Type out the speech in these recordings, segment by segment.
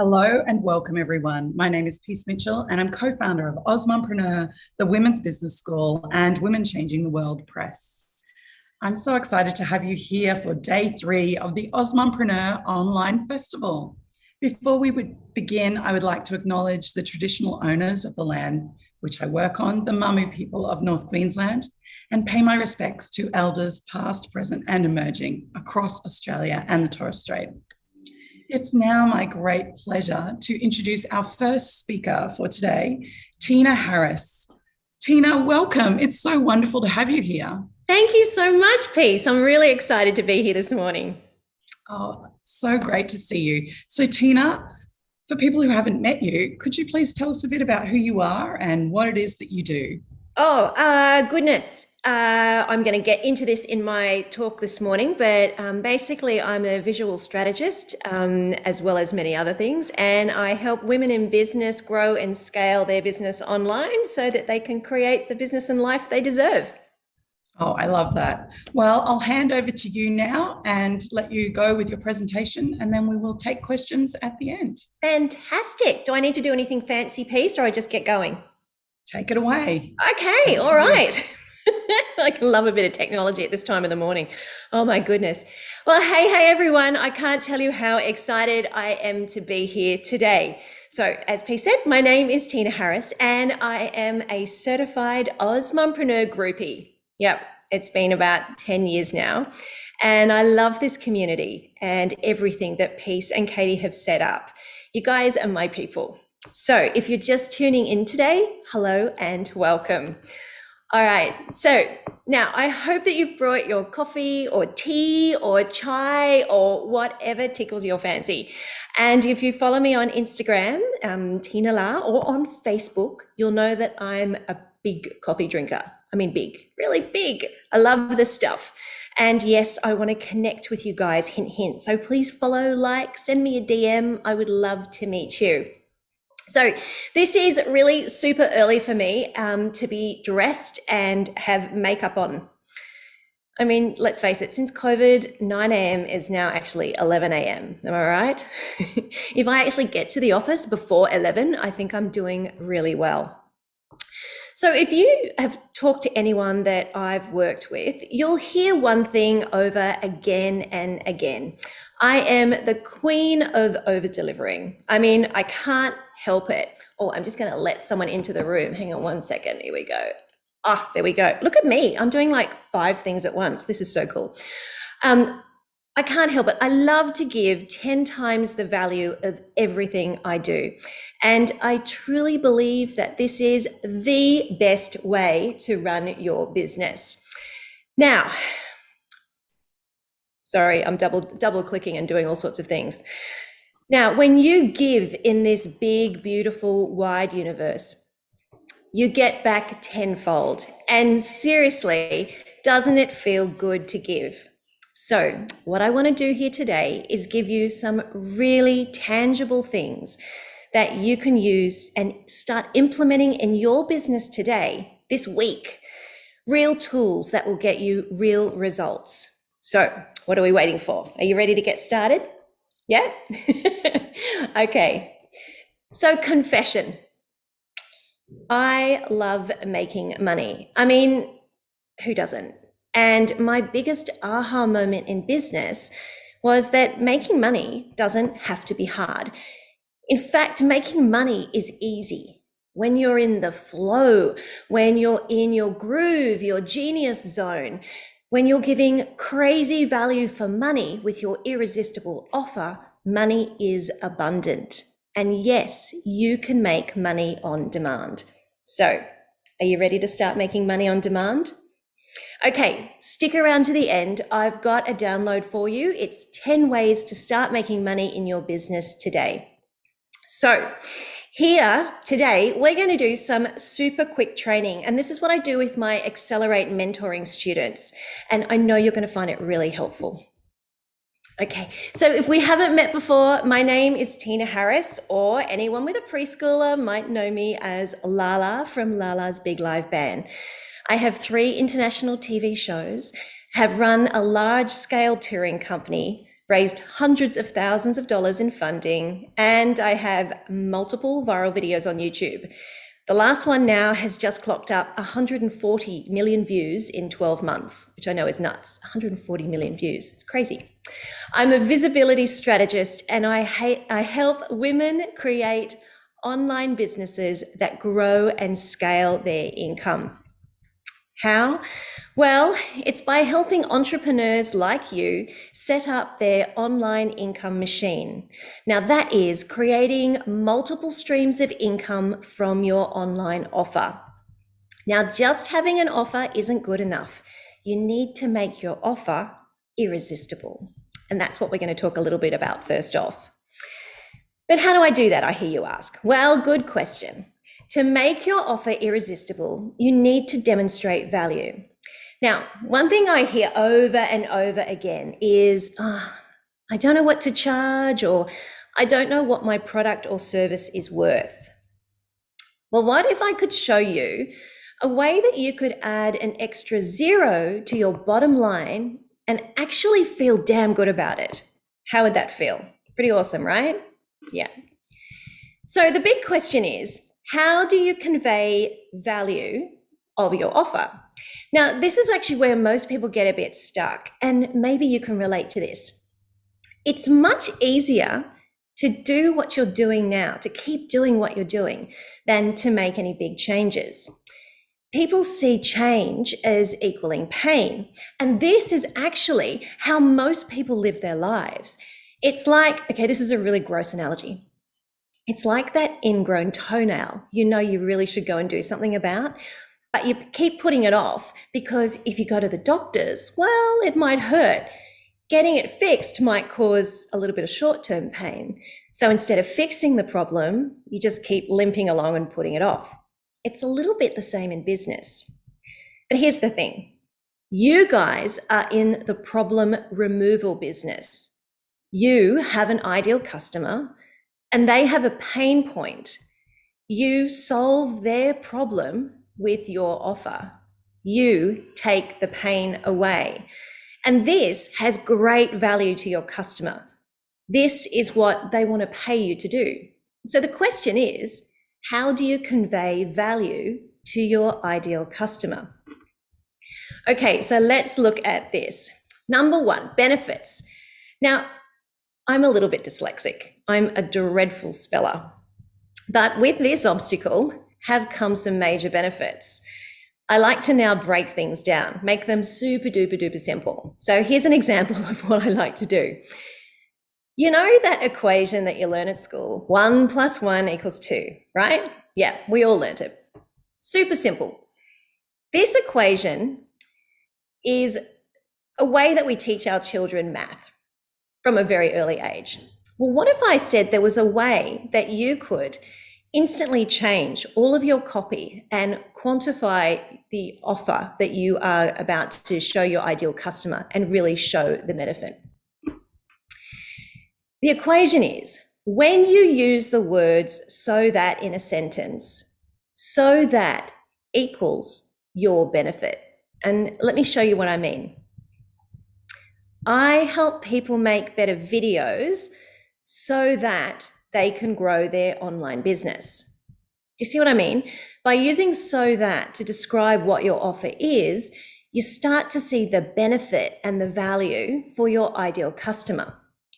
Hello and welcome, everyone. My name is Peace Mitchell, and I'm co-founder of Osmompreneur, the Women's Business School, and Women Changing the World Press. I'm so excited to have you here for day 3 of the Osmompreneur Online Festival. Before we would begin, I would like to acknowledge the traditional owners of the land which I work on, the Mamu people of North Queensland, and pay my respects to elders past, present, and emerging across Australia and the Torres Strait. It's now my great pleasure to introduce our first speaker for today, Tina Harris. Tina, welcome. It's so wonderful to have you here. Thank you so much, Peace. I'm really excited to be here this morning. Oh, so great to see you. So Tina, for people who haven't met you, could you please tell us a bit about who you are and what it is that you do? Goodness. I'm going to get into this in my talk this morning, but basically I'm a visual strategist, as well as many other things, and I help women in business grow and scale their business online so that they can create the business and life they deserve. Oh, I love that. Well, I'll hand over to you now and let you go with your presentation, and then we will take questions at the end. Fantastic. Do I need to do anything fancy, Peace, or I just get going? Take it away. Okay, all right. I love a bit of technology at this time of the morning. Oh my goodness. Well, hey everyone. I can't tell you how excited I am to be here today. So as P said, my name is Tina Harris and I am a certified Osmompreneur groupie. Yep, it's been about 10 years now. And I love this community and everything that Peace and Katie have set up. You guys are my people. So if you're just tuning in today, hello and welcome. All right, so now I hope that you've brought your coffee or tea or chai or whatever tickles your fancy. And if you follow me on Instagram, Tina La, or on Facebook, you'll know that I'm a big coffee drinker. I mean, big, really big. I love this stuff. And yes, I want to connect with you guys, hint, hint. So please follow, like, send me a DM. I would love to meet you. So this is really super early for me to be dressed and have makeup on. I mean, let's face it, since COVID, 9 a.m. is now actually 11 a.m. Am I right? If I actually get to the office before 11, I think I'm doing really well. So if you have talked to anyone that I've worked with, you'll hear one thing over again and again. I am the queen of over-delivering. I mean, I can't help it. Oh, I'm just going to let someone into the room. Hang on one second. Here we go. Ah, there we go. Look at me. I'm doing like 5 things at once. This is so cool. I can't help it. I love to give 10 times the value of everything I do. And I truly believe that this is the best way to run your business. Now, sorry, I'm double clicking and doing all sorts of things. Now, when you give in this big, beautiful, wide universe, you get back tenfold. And seriously, doesn't it feel good to give? So what I want to do here today is give you some really tangible things that you can use and start implementing in your business today, this week. Real tools that will get you real results. So what are we waiting for? Are you ready to get started? Yeah? Okay. So confession. I love making money. I mean, who doesn't? And my biggest aha moment in business was that making money doesn't have to be hard. In fact, making money is easy. When you're in the flow, when you're in your groove, your genius zone, when you're giving crazy value for money with your irresistible offer, money is abundant. And yes, you can make money on demand. So, are you ready to start making money on demand? Okay, stick around to the end. I've got a download for you. It's 10 ways to start making money in your business today. So, here today, we're going to do some super quick training. And this is what I do with my Accelerate mentoring students. And I know you're going to find it really helpful. Okay, so if we haven't met before, my name is Tina Harris, or anyone with a preschooler might know me as Lala from Lala's Big Live Band. I have 3 international TV shows, have run a large-scale touring company, raised hundreds of thousands of dollars in funding, and I have multiple viral videos on YouTube. The last one now has just clocked up 140 million views in 12 months, which I know is nuts. 140 million views. It's crazy. I'm a visibility strategist, and I help women create online businesses that grow and scale their income. How? Well, it's by helping entrepreneurs like you set up their online income machine. Now, that is creating multiple streams of income from your online offer. Now, just having an offer isn't good enough. You need to make your offer irresistible. And that's what we're going to talk a little bit about first off. But how do I do that, I hear you ask? Well, good question. To make your offer irresistible, you need to demonstrate value. Now, one thing I hear over and over again is, I don't know what to charge, or I don't know what my product or service is worth. Well, what if I could show you a way that you could add an extra zero to your bottom line and actually feel damn good about it? How would that feel? Pretty awesome, right? Yeah. So the big question is, how do you convey value of your offer? Now, this is actually where most people get a bit stuck, and maybe you can relate to this. It's much easier to do what you're doing now, to keep doing what you're doing, than to make any big changes. People see change as equaling pain, and this is actually how most people live their lives. It's like, okay, this is a really gross analogy. It's like that ingrown toenail you know you really should go and do something about, but you keep putting it off because if you go to the doctors, well, it might hurt. Getting it fixed might cause a little bit of short-term pain. So instead of fixing the problem, you just keep limping along and putting it off. It's a little bit the same in business. But here's the thing. You guys are in the problem removal business. You have an ideal customer and they have a pain point. You solve their problem with your offer. You take the pain away. And this has great value to your customer. This is what they want to pay you to do. So the question is, how do you convey value to your ideal customer? Okay, so let's look at this. Number one, benefits. Now, I'm a little bit dyslexic. I'm a dreadful speller. But with this obstacle have come some major benefits. I like to now break things down, make them super duper duper simple. So here's an example of what I like to do. You know that equation that you learn at school, 1 + 1 = 2, right? Yeah, we all learned it. Super simple. This equation is a way that we teach our children math from a very early age. Well, what if I said there was a way that you could instantly change all of your copy and quantify the offer that you are about to show your ideal customer and really show the benefit? The equation is, when you use the words "so that" in a sentence, so that equals your benefit. And let me show you what I mean. I help people make better videos so that they can grow their online business. Do you see what I mean? By using "so that" to describe what your offer is, you start to see the benefit and the value for your ideal customer.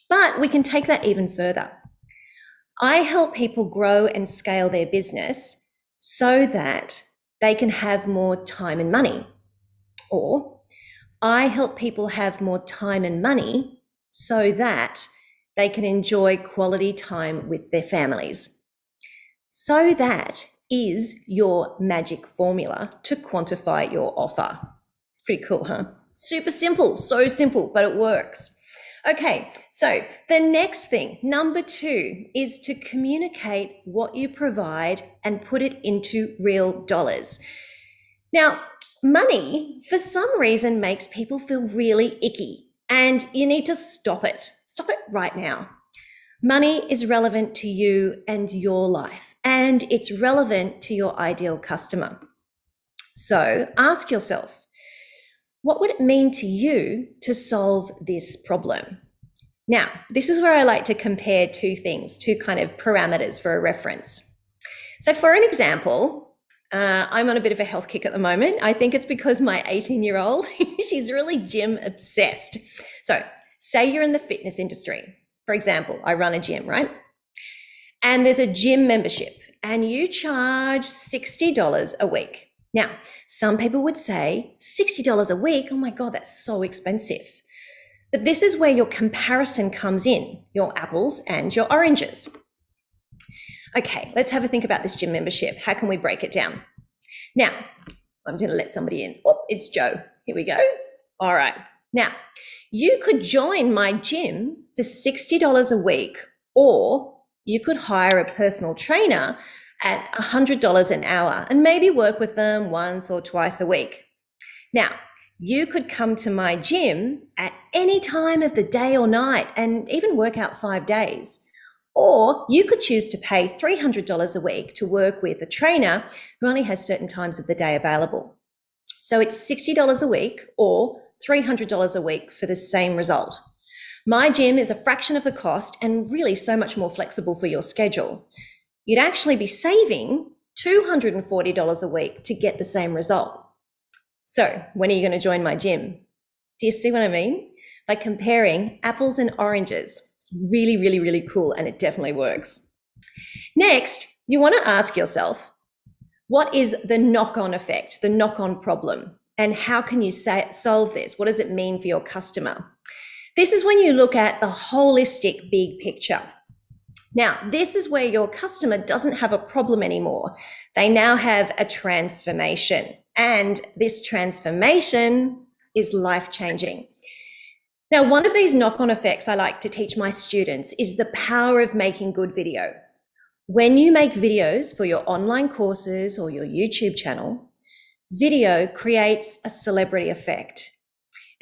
But we can take that even further. I help people grow and scale their business so that they can have more time and money. Or I help people have more time and money so that they can enjoy quality time with their families. So that is your magic formula to quantify your offer. It's pretty cool, huh? Super simple, so simple, but it works. Okay, so the next thing, number 2, is to communicate what you provide and put it into real dollars. Now, money, for some reason, makes people feel really icky, and you need to stop it. Stop it right now. Money is relevant to you and your life, and it's relevant to your ideal customer. So ask yourself, what would it mean to you to solve this problem? Now, this is where I like to compare two things, two kind of parameters for a reference. So for an example, I'm on a bit of a health kick at the moment. I think it's because my 18-year-old, she's really gym obsessed. So say you're in the fitness industry. For example, I run a gym, right? And there's a gym membership and you charge $60 a week. Now, some people would say $60 a week, oh my God, that's so expensive. But this is where your comparison comes in, your apples and your oranges. Okay, let's have a think about this gym membership. How can we break it down? Now, I'm going to let somebody in. Oh, it's Joe. Here we go. All right. Now, you could join my gym for $60 a week, or you could hire a personal trainer at $100 an hour and maybe work with them once or twice a week. Now, you could come to my gym at any time of the day or night and even work out 5 days. Or you could choose to pay $300 a week to work with a trainer who only has certain times of the day available. So it's $60 a week or $300 a week for the same result. My gym is a fraction of the cost and really so much more flexible for your schedule. You'd actually be saving $240 a week to get the same result. So when are you going to join my gym? Do you see what I mean? By comparing apples and oranges. It's really, really, really cool, and it definitely works. Next, you want to ask yourself, what is the knock-on effect, the knock-on problem, and how can you solve this? What does it mean for your customer? This is when you look at the holistic big picture. Now, this is where your customer doesn't have a problem anymore. They now have a transformation, and this transformation is life-changing. Now, one of these knock-on effects I like to teach my students is the power of making good video. When you make videos for your online courses or your YouTube channel, video creates a celebrity effect.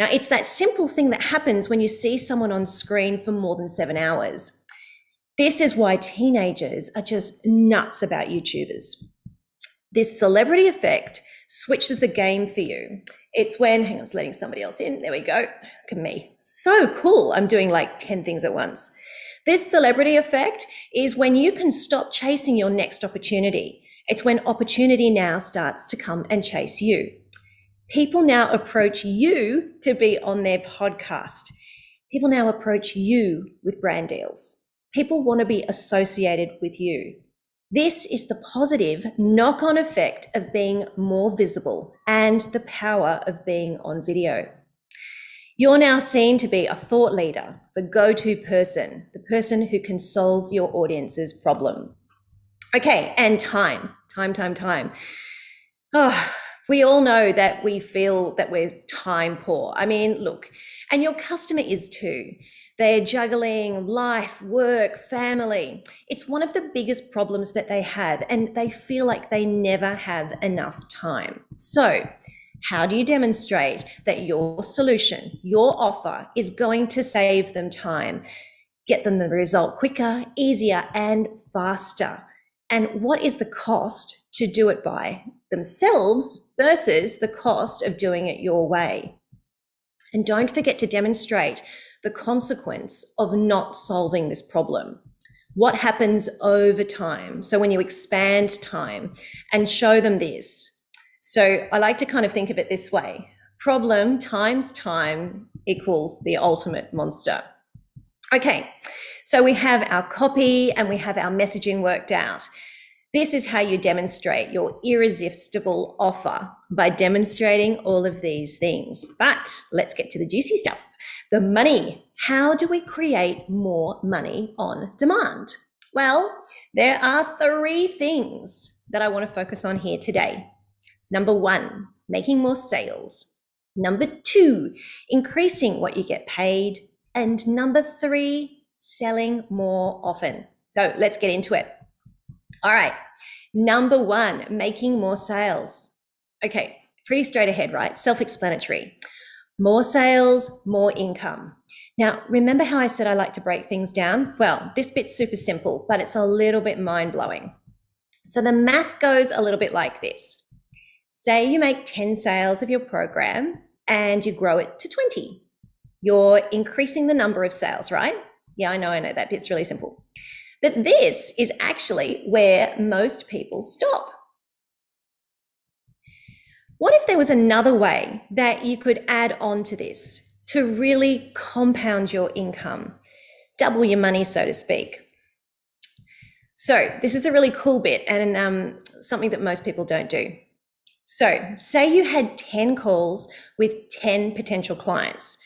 Now, it's that simple thing that happens when you see someone on screen for more than 7 hours. This is why teenagers are just nuts about YouTubers. This celebrity effect switches the game for you. It's when, hang on, I was letting somebody else in. There we go. Look at me. So cool. I'm doing like 10 things at once. This celebrity effect is when you can stop chasing your next opportunity. It's when opportunity now starts to come and chase you. People now approach you to be on their podcast. People now approach you with brand deals. People want to be associated with you. This is the positive knock-on effect of being more visible and the power of being on video. You're now seen to be a thought leader, the go-to person, the person who can solve your audience's problem. Okay, and time. Oh, we all know that we feel that we're time poor. I mean, look, and your customer is too. They're juggling life, work, family. It's one of the biggest problems that they have, and they feel like they never have enough time. So, how do you demonstrate that your solution, your offer is going to save them time, get them the result quicker, easier, and faster? And what is the cost to do it by themselves versus the cost of doing it your way? And don't forget to demonstrate the consequence of not solving this problem. What happens over time? So when you expand time and show them this. So I like to kind of think of it this way. Problem times time equals the ultimate monster. Okay, so we have our copy and we have our messaging worked out. This is how you demonstrate your irresistible offer, by demonstrating all of these things. But let's get to the juicy stuff. The money. How do we create more money on demand? Well, there are 3 things that I want to focus on here today. Number 1, making more sales. Number 2, increasing what you get paid. And number 3, selling more often. So let's get into it. All right, number 1, making more sales. Okay, pretty straight ahead, right? Self-explanatory. More sales, more income. Now, remember how I said I like to break things down? Well, this bit's super simple, but it's a little bit mind-blowing. So the math goes a little bit like this. Say you make 10 sales of your program and you grow it to 20. You're increasing the number of sales, right? Yeah, I know, that bit's really simple. But this is actually where most people stop. What if there was another way that you could add on to this to really compound your income, double your money, so to speak? So this is a really cool bit and something that most people don't do. So say you had 10 calls with 10 potential clients,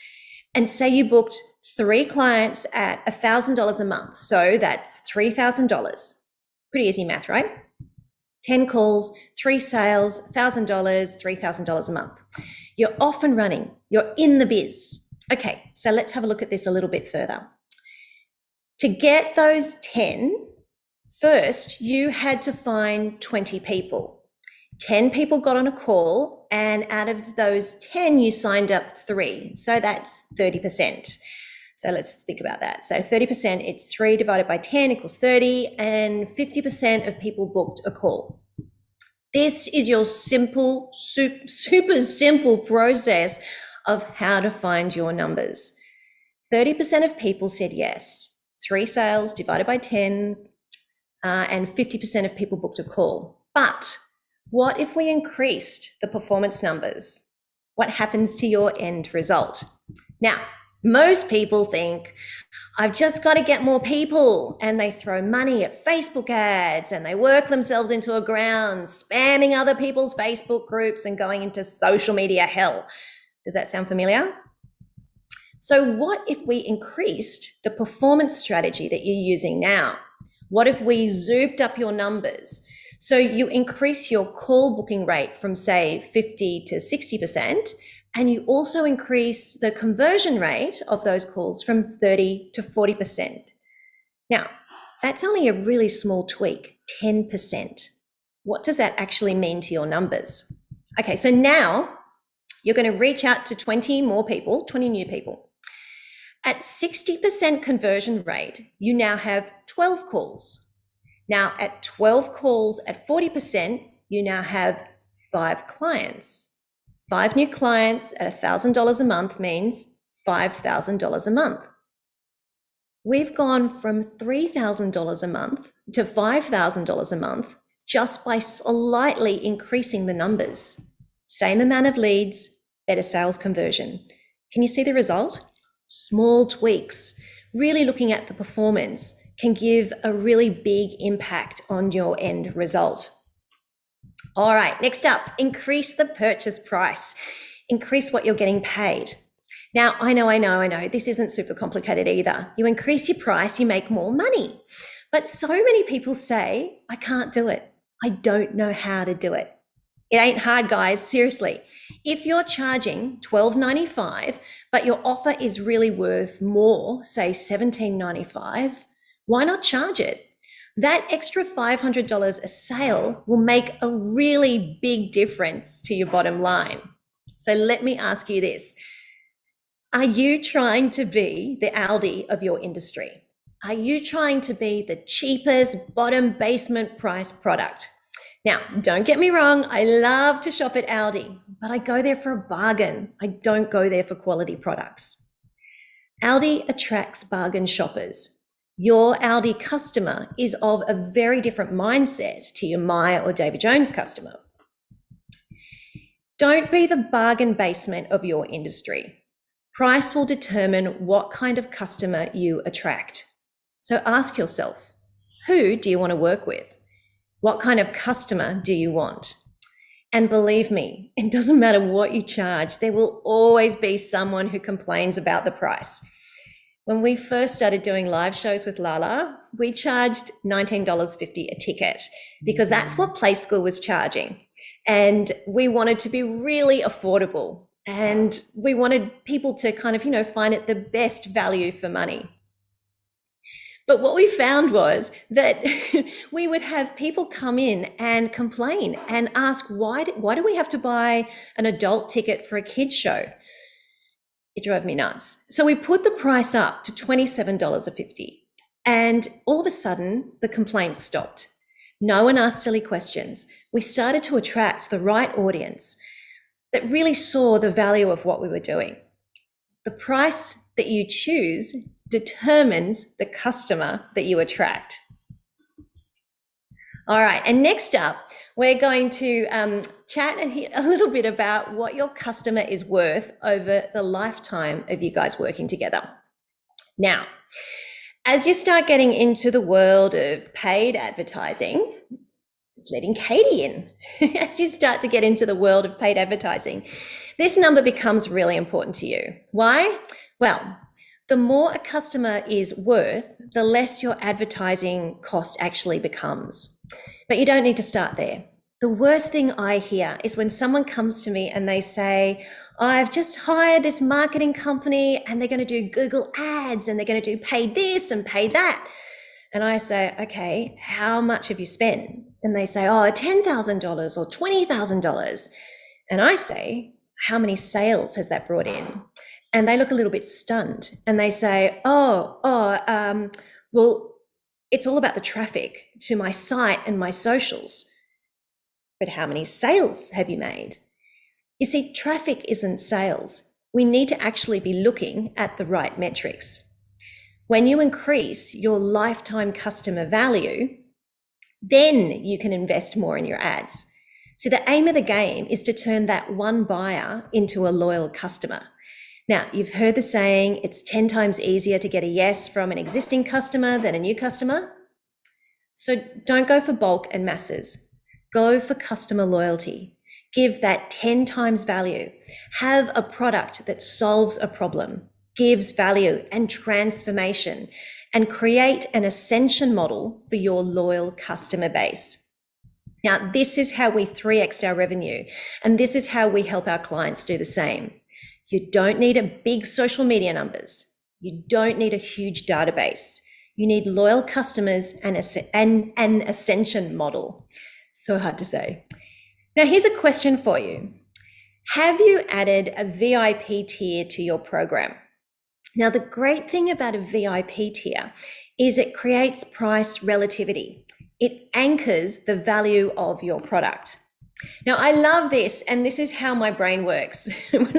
and say you booked 3 clients at $1,000 a month. So that's $3,000. Pretty easy math, right? 10 calls, 3 sales, $1,000, $3,000 a month. You're off and running. You're in the biz. Okay, so let's have a look at this a little bit further. To get those 10, first you had to find 20 people. 10 people got on a call, and out of those 10, you signed up 3. So that's 30%. So let's think about that. So 30%, it's 3 divided by 10 equals 30, and 50% of people booked a call. This is your simple, super simple process of how to find your numbers. 30% of people said yes. 3 sales divided by 10, and 50% of people booked a call. But what if we increased the performance numbers? What happens to your end result? Now, most people think, I've just got to get more people, and they throw money at Facebook ads and they work themselves into a ground, spamming other people's Facebook groups and going into social media hell. Does that sound familiar? So what if we increased the performance strategy that you're using now? What if we zooped up your numbers? So you increase your call booking rate from, say, 50 to 60%, and you also increase the conversion rate of those calls from 30 to 40%. Now, that's only a really small tweak, 10%. What does that actually mean to your numbers? Okay, so now you're going to reach out to 20 more people, 20 new people. At 60% conversion rate, you now have 12 calls. Now at 12 calls at 40%, you now have 5 clients. 5 new clients at $1,000 a month means $5,000 a month. We've gone from $3,000 a month to $5,000 a month just by slightly increasing the numbers. Same amount of leads, better sales conversion. Can you see the result? Small tweaks, really looking at the performance, can give a really big impact on your end result. All right, next up, increase the purchase price. Increase what you're getting paid. Now, I know, this isn't super complicated either. You increase your price, you make more money. But so many people say, I can't do it. I don't know how to do it. It ain't hard, guys, seriously. If you're charging $12.95, but your offer is really worth more, say $17.95, why not charge it? That extra $500 a sale will make a really big difference to your bottom line. So let me ask you this. Are you trying to be the Aldi of your industry? Are you trying to be the cheapest bottom basement price product? Now, don't get me wrong, I love to shop at Aldi, but I go there for a bargain. I don't go there for quality products. Aldi attracts bargain shoppers. Your Aldi customer is of a very different mindset to your Myer or David Jones customer. Don't be the bargain basement of your industry. Price will determine what kind of customer you attract. So ask yourself, who do you want to work with? What kind of customer do you want? And believe me, it doesn't matter what you charge, there will always be someone who complains about the price. When we first started doing live shows with Lala, we charged $19.50 a ticket because that's what Play School was charging. And we wanted to be really affordable, and we wanted people to kind of, find it the best value for money. But what we found was that we would have people come in and complain and ask, why do we have to buy an adult ticket for a kids show? It drove me nuts. So we put the price up to $27.50, and all of a sudden the complaints stopped. No one asked silly questions. We started to attract the right audience that really saw the value of what we were doing. The price that you choose determines the customer that you attract. All right, and next up, we're going to chat and hear a little bit about what your customer is worth over the lifetime of you guys working together. Now, as you start getting into the world of paid advertising, it's letting Katie in. As you start to get into the world of paid advertising, this number becomes really important to you. Why? Well, the more a customer is worth, the less your advertising cost actually becomes. But you don't need to start there. The worst thing I hear is when someone comes to me and they say, I've just hired this marketing company and they're going to do Google ads and they're going to do pay this and pay that. And I say, okay, how much have you spent? And they say, oh, $10,000 or $20,000. And I say, how many sales has that brought in? And they look a little bit stunned and they say, well, it's all about the traffic to my site and my socials. But how many sales have you made? You see, traffic isn't sales. We need to actually be looking at the right metrics. When you increase your lifetime customer value, then you can invest more in your ads. So the aim of the game is to turn that one buyer into a loyal customer. Now, you've heard the saying, it's 10 times easier to get a yes from an existing customer than a new customer. So don't go for bulk and masses. Go for customer loyalty. Give that 10 times value. Have a product that solves a problem, gives value and transformation, and create an ascension model for your loyal customer base. Now, this is how we 3x our revenue, and this is how we help our clients do the same. You don't need a big social media numbers. You don't need a huge database. You need loyal customers and an ascension model. So hard to say. Now, here's a question for you. Have you added a VIP tier to your program? Now, the great thing about a VIP tier is it creates price relativity. It anchors the value of your product. Now, I love this, and this is how my brain works,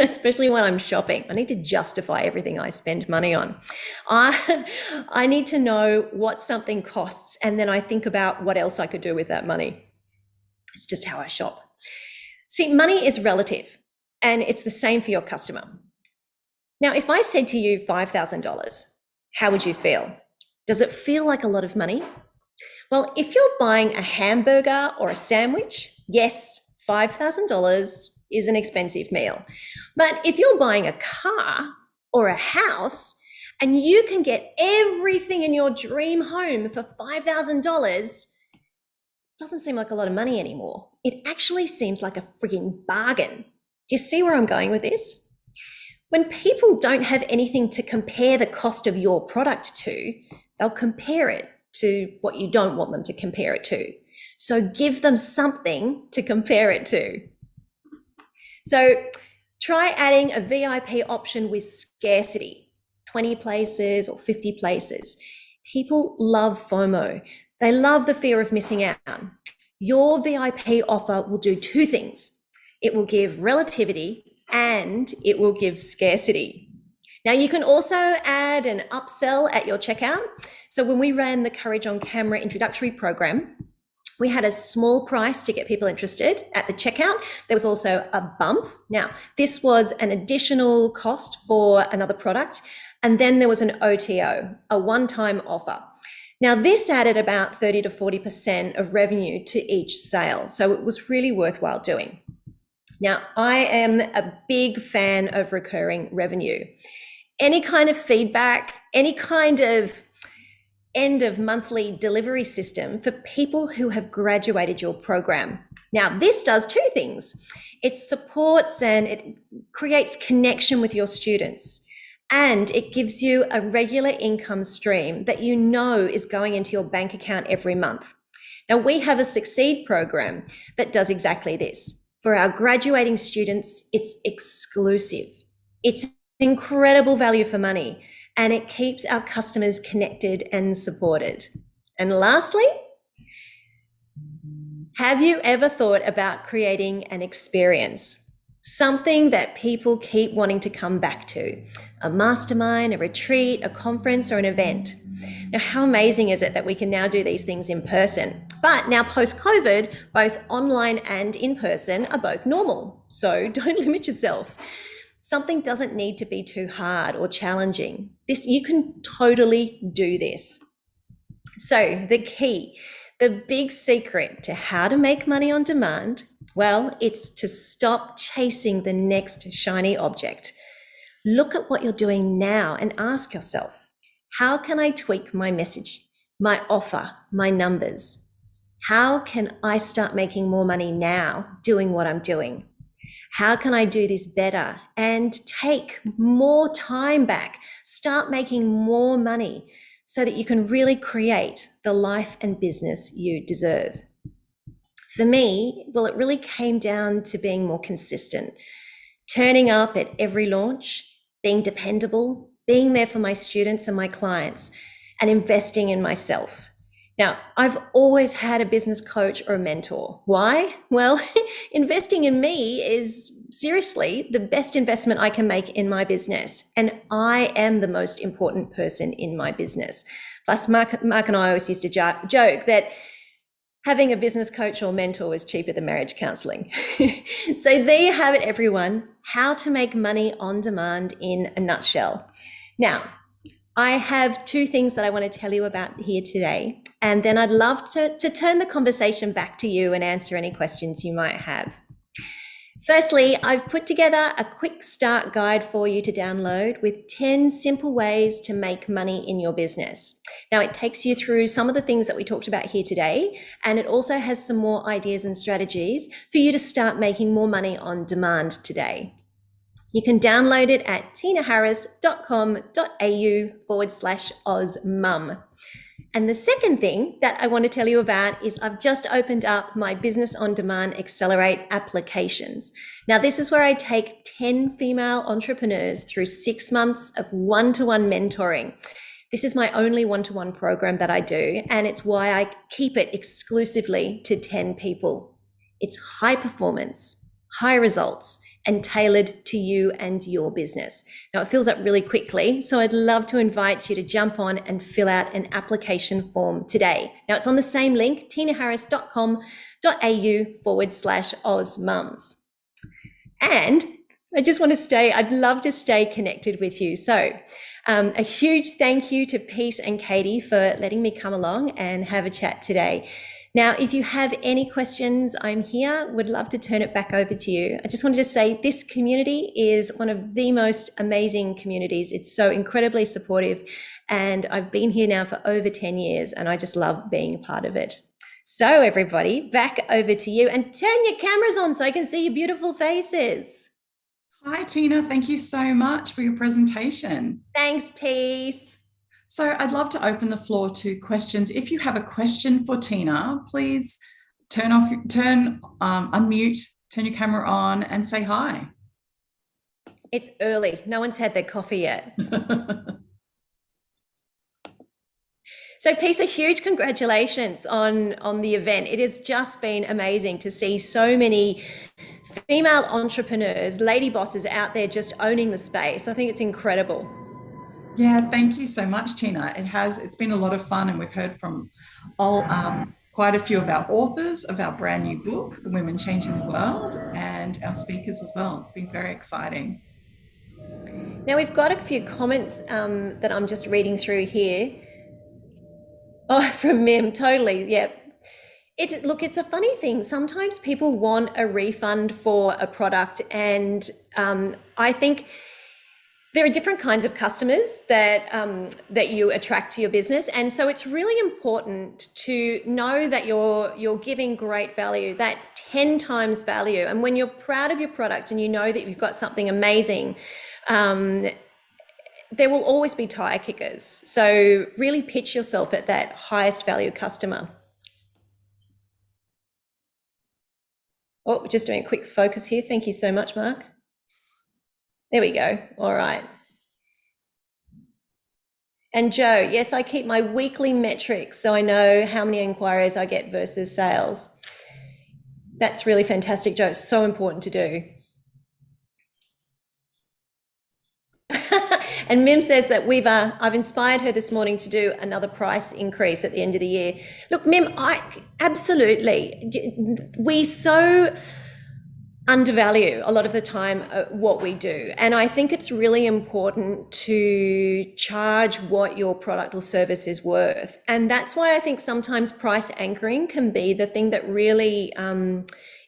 especially when I'm shopping. I need to justify everything I spend money on. I need to know what something costs, and then I think about what else I could do with that money. It's just how I shop. See, money is relative, and it's the same for your customer. Now, if I said to you $5,000, how would you feel? Does it feel like a lot of money? Well, if you're buying a hamburger or a sandwich, yes, $5,000 is an expensive meal. But if you're buying a car or a house and you can get everything in your dream home for $5,000, it doesn't seem like a lot of money anymore. It actually seems like a freaking bargain. Do you see where I'm going with this? When people don't have anything to compare the cost of your product to, they'll compare it to what you don't want them to compare it to. So give them something to compare it to. So try adding a VIP option with scarcity, 20 places or 50 places. People love FOMO. They love the fear of missing out. Your VIP offer will do two things. It will give relativity and it will give scarcity. Now, you can also add an upsell at your checkout. So when we ran the Courage on Camera introductory program, we had a small price to get people interested at the checkout. There was also a bump. Now, this was an additional cost for another product. And then there was an OTO, a one-time offer. Now, this added about 30 to 40% of revenue to each sale. So it was really worthwhile doing. Now, I am a big fan of recurring revenue. Any kind of feedback, any kind of end of monthly delivery system for people who have graduated your program. Now, this does two things. It supports and it creates connection with your students, and it gives you a regular income stream that you know is going into your bank account every month. Now, we have a Succeed program that does exactly this. For our graduating students, it's exclusive. It's incredible value for money, and it keeps our customers connected and supported. And lastly, have you ever thought about creating an experience? something that people keep wanting to come back to, a mastermind, a retreat, a conference, or an event. Now, how amazing is it that we can now do these things in person? But now post-COVID, both online and in person are both normal. So don't limit yourself. Something doesn't need to be too hard or challenging. You can totally do this. So the key, the big secret to how to make money on demand, well, it's to stop chasing the next shiny object. Look at what you're doing now and ask yourself, how can I tweak my message, my offer, my numbers? How can I start making more money now doing what I'm doing? How can I do this better and take more time back, start making more money so that you can really create the life and business you deserve? For me, well, it really came down to being more consistent, turning up at every launch, being dependable, being there for my students and my clients, and investing in myself. Now, I've always had a business coach or a mentor. Why? Well, investing in me is seriously the best investment I can make in my business. And I am the most important person in my business. Plus, Mark and I always used to joke that having a business coach or mentor was cheaper than marriage counseling. So there you have it, everyone. How to make money on demand in a nutshell. Now, I have two things that I want to tell you about here today, and then I'd love to turn the conversation back to you and answer any questions you might have. Firstly, I've put together a quick start guide for you to download with 10 simple ways to make money in your business. Now, it takes you through some of the things that we talked about here today, and it also has some more ideas and strategies for you to start making more money on demand today. You can download it at tinaharris.com.au/OzMum. And the second thing that I want to tell you about is I've just opened up my Business on Demand Accelerate applications. Now, this is where I take 10 female entrepreneurs through 6 months of one-to-one mentoring. This is my only one-to-one program that I do, and it's why I keep it exclusively to 10 people. It's high performance, high results, and tailored to you and your business. Now, it fills up really quickly, so I'd love to invite you to jump on and fill out an application form today. Now, it's on the same link, tinaharris.com.au/OzMums. And I'd love to stay connected with you. So a huge thank you to Peace and Katie for letting me come along and have a chat today. Now, if you have any questions, I'm here, would love to turn it back over to you. I just wanted to say this community is one of the most amazing communities. It's so incredibly supportive, and I've been here now for over 10 years, and I just love being a part of it. So everybody, back over to you, and turn your cameras on so I can see your beautiful faces. Hi, Tina. Thank you so much for your presentation. Thanks, Peace. So I'd love to open the floor to questions. If you have a question for Tina, please unmute, turn your camera on and say hi. It's early. No one's had their coffee yet. So Peace, a huge congratulations on the event. It has just been amazing to see so many female entrepreneurs, lady bosses out there just owning the space. I think it's incredible. Yeah, thank you so much, Tina. It's been a lot of fun, and we've heard from quite a few of our authors of our brand new book, The Women Changing the World, and our speakers as well. It's been very exciting. Now, we've got a few comments that I'm just reading through here. Oh, from Mim, totally, yeah. It's a funny thing. Sometimes people want a refund for a product, and I think there are different kinds of customers that you attract to your business, and so it's really important to know that you're giving great value, that 10 times value. And when you're proud of your product and you know that you've got something amazing, there will always be tire kickers. So really pitch yourself at that highest value customer. Oh, we're just doing a quick focus here. Thank you so much, Mark. There we go. All right. And Joe, yes, I keep my weekly metrics so I know how many inquiries I get versus sales. That's really fantastic, Joe. It's so important to do. And Mim says that I've inspired her this morning to do another price increase at the end of the year. Look, Mim, absolutely. We so undervalue a lot of the time what we do. And I think it's really important to charge what your product or service is worth. And that's why I think sometimes price anchoring can be the thing that really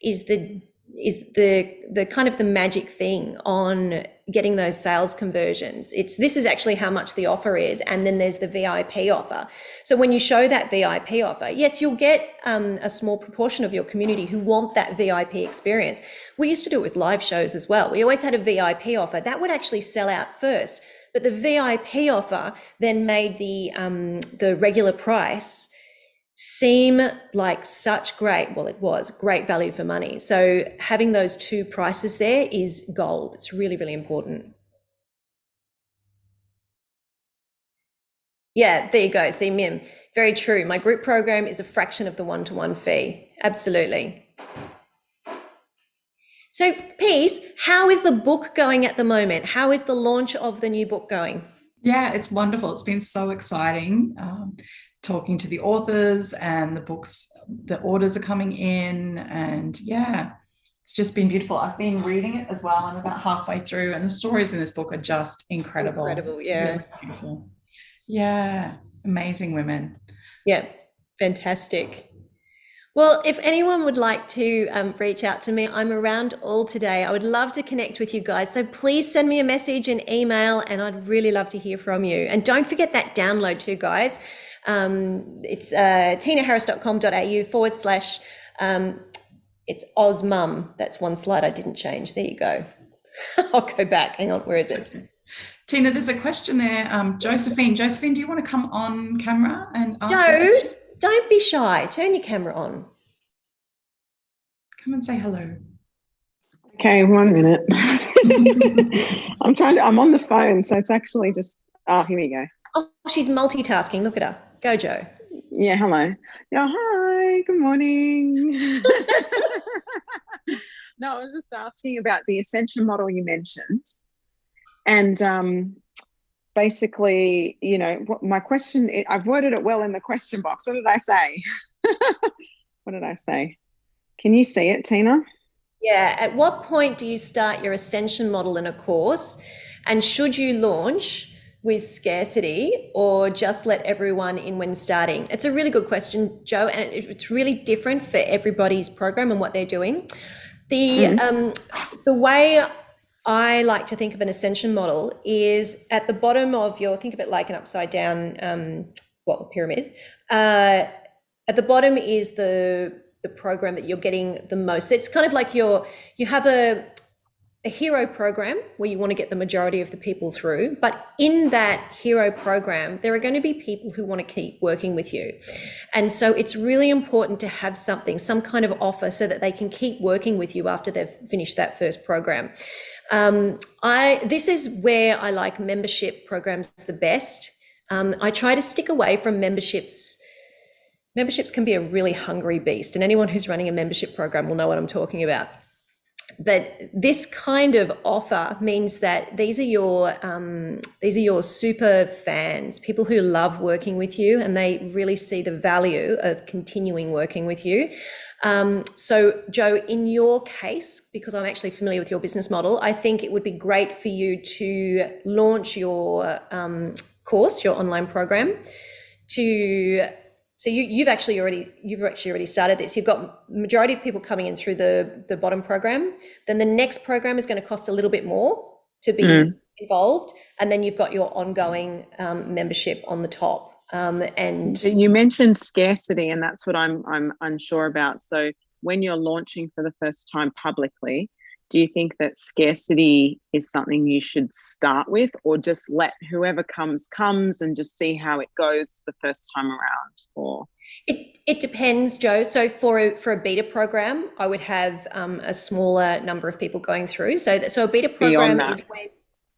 is the kind of the magic thing on getting those sales conversions. This is actually how much the offer is, and then there's the VIP offer. So when you show that VIP offer, yes, you'll get a small proportion of your community who want that VIP experience. We used to do it with live shows as well. We always had a VIP offer that would actually sell out first, but the VIP offer then made the regular price seem like such great, well, it was great value for money. So having those two prices there is gold. It's really, really important. Yeah, there you go. See, Mim, very true. My group program is a fraction of the one-to-one fee. Absolutely. So Peace, how is the book going at the moment? How is the launch of the new book going? Yeah, it's wonderful. It's been so exciting. Talking to the authors, and the orders are coming in, and yeah, it's just been beautiful. I've been reading it as well. I'm about halfway through, and the stories in this book are just incredible. Incredible, yeah. Really beautiful. Yeah, amazing women. Yeah, fantastic. Well, if anyone would like to reach out to me, I'm around all today. I would love to connect with you guys. So please send me a message, an email, and I'd really love to hear from you. And don't forget that download too, guys. It's tinaharris.com.au / it's OzMum. That's one slide I didn't change. There you go. I'll go back. Hang on. Where is it? Tina, there's a question there. Josephine, do you want to come on camera and ask? No, don't be shy. Turn your camera on. Come and say hello. Okay, 1 minute. I'm on the phone, so it's actually just, here we go. Oh, she's multitasking. Look at her. Go, Jo. Yeah, hello. Yeah, hi, good morning. No, I was just asking about the ascension model you mentioned. And basically, my question, I've worded it well in the question box. What did I say? What did I say? Can you see it, Tina? Yeah. At what point do you start your ascension model in a course? And should you launch with scarcity or just let everyone in when starting? It's a really good question, Jo, and it's really different for everybody's program and what they're doing. The way I like to think of an ascension model is at the bottom of think of it like an upside down, pyramid. At the bottom is the program that you're getting the most. It's kind of like you have a hero program where you want to get the majority of the people through, but in that hero program, there are going to be people who want to keep working with you. And so it's really important to have some kind of offer so that they can keep working with you after they've finished that first program. This is where I like membership programs the best. I try to stick away from memberships. Memberships can be a really hungry beast, and anyone who's running a membership program will know what I'm talking about. But this kind of offer means that these are your super fans, people who love working with you, and they really see the value of continuing working with you. So Jo, in your case, because I'm actually familiar with your business model, I think it would be great for you to launch your course, your online program, So you've actually already started this. You've got majority of people coming in through the bottom program. Then the next program is going to cost a little bit more to be involved, and then you've got your ongoing membership on the top. And you mentioned scarcity, and that's what I'm unsure about. So when you're launching for the first time publicly, do you think that scarcity is something you should start with, or just let whoever comes and just see how it goes the first time around? Or it depends, Jo. So for a beta program, I would have a smaller number of people going through. So a beta program is when.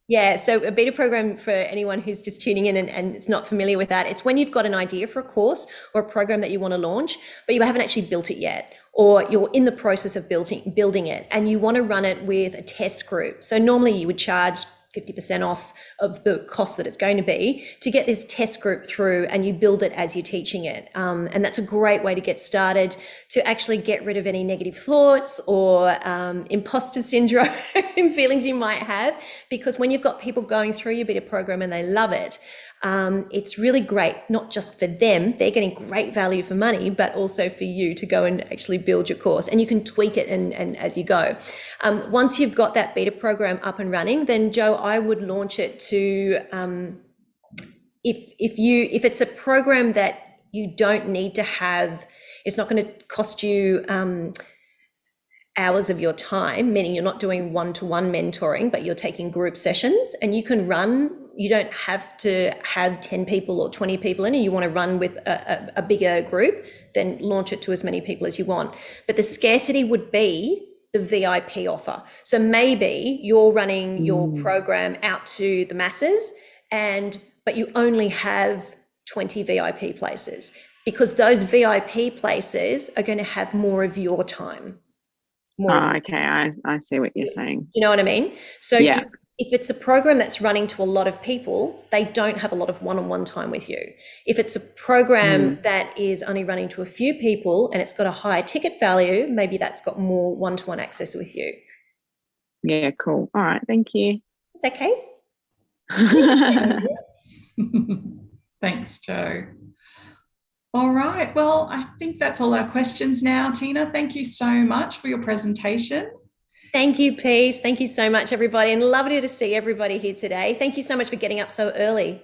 Yeah, so a beta program, for anyone who's just tuning in and it's not familiar with that, it's when you've got an idea for a course or a program that you want to launch, but you haven't actually built it yet, or you're in the process of building it, and you want to run it with a test group. So normally you would charge 50% off of the cost that it's going to be, to get this test group through, and you build it as you're teaching it. And that's a great way to get started, to actually get rid of any negative thoughts or imposter syndrome feelings you might have, because when you've got people going through your beta program and they love it, it's really great, not just for them, they're getting great value for money, but also for you to go and actually build your course, and you can tweak it and as you go. Once you've got that beta program up and running, then Joe, I would launch it to, if it's a program that you don't need to have, it's not going to cost you hours of your time, meaning you're not doing one-to-one mentoring, but you're taking group sessions, and you can run, you don't have to have 10 people or 20 people in, and you want to run with a bigger group, then launch it to as many people as you want. But the scarcity would be the VIP offer. So maybe you're running your program out to the masses, but you only have 20 VIP places, because those VIP places are going to have more of your time. Okay, I see what you're saying. Do you know what I mean? So yeah. If it's a program that's running to a lot of people, they don't have a lot of one-on-one time with you. If it's a program that is only running to a few people and it's got a higher ticket value, maybe that's got more one-to-one access with you. Yeah, cool. All right, thank you. It's okay. Thanks, Joe. All right, well, I think that's all our questions now. Tina, thank you so much for your presentation. Thank you, Peace. Thank you so much, everybody, and lovely to see everybody here today. Thank you so much for getting up so early.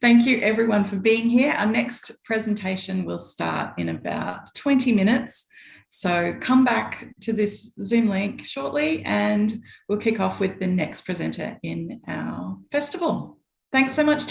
Thank you, everyone, for being here. Our next presentation will start in about 20 minutes. So come back to this Zoom link shortly, and we'll kick off with the next presenter in our festival. Thanks so much.